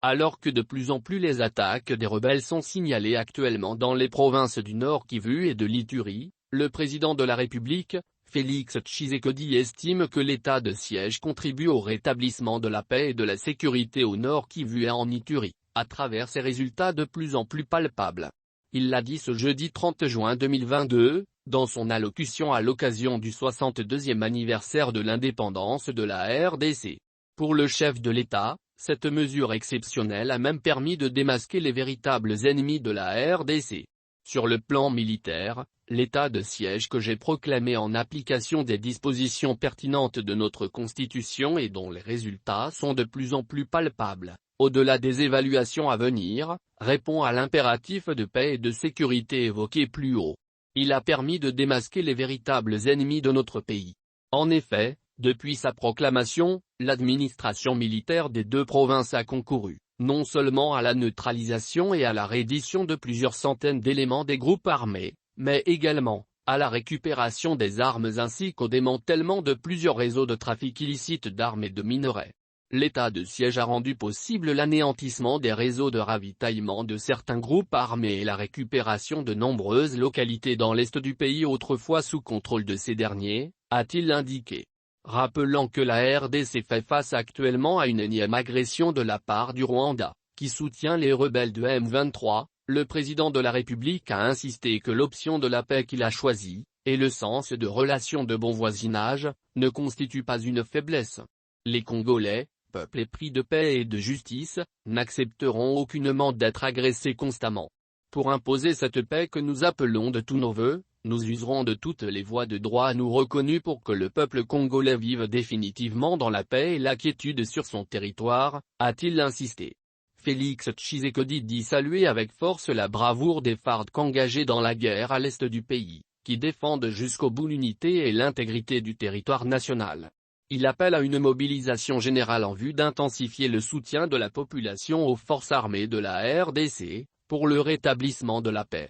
Alors que de plus en plus les attaques des rebelles sont signalées actuellement dans les provinces du Nord Kivu et de l'Ituri, le président de la République, Félix Tshisekedi estime que l'état de siège contribue au rétablissement de la paix et de la sécurité au Nord Kivu et en Ituri, à travers ses résultats de plus en plus palpables. Il l'a dit ce jeudi 30 juin 2022, dans son allocution à l'occasion du 62e anniversaire de l'indépendance de la RDC. Pour le chef de l'État, cette mesure exceptionnelle a même permis de démasquer les véritables ennemis de la RDC. Sur le plan militaire, l'état de siège que j'ai proclamé en application des dispositions pertinentes de notre Constitution et dont les résultats sont de plus en plus palpables, au-delà des évaluations à venir, répond à l'impératif de paix et de sécurité évoqué plus haut. Il a permis de démasquer les véritables ennemis de notre pays. En effet, depuis sa proclamation, l'administration militaire des deux provinces a concouru, non seulement à la neutralisation et à la reddition de plusieurs centaines d'éléments des groupes armés, mais également à la récupération des armes ainsi qu'au démantèlement de plusieurs réseaux de trafic illicite d'armes et de minerais. L'état de siège a rendu possible l'anéantissement des réseaux de ravitaillement de certains groupes armés et la récupération de nombreuses localités dans l'est du pays autrefois sous contrôle de ces derniers, a-t-il indiqué. Rappelant que la RDC fait face actuellement à une énième agression de la part du Rwanda, qui soutient les rebelles de M23, le président de la République a insisté que l'option de la paix qu'il a choisie, et le sens de relations de bon voisinage, ne constitue pas une faiblesse. Les Congolais, peuple épris de paix et de justice, n'accepteront aucunement d'être agressés constamment. Pour imposer cette paix que nous appelons de tous nos vœux, nous userons de toutes les voies de droit à nous reconnues pour que le peuple congolais vive définitivement dans la paix et la quiétude sur son territoire, a-t-il insisté. Félix Tshisekedi dit saluer avec force la bravoure des FARDC engagés dans la guerre à l'est du pays, qui défendent jusqu'au bout l'unité et l'intégrité du territoire national. Il appelle à une mobilisation générale en vue d'intensifier le soutien de la population aux forces armées de la RDC, pour le rétablissement de la paix.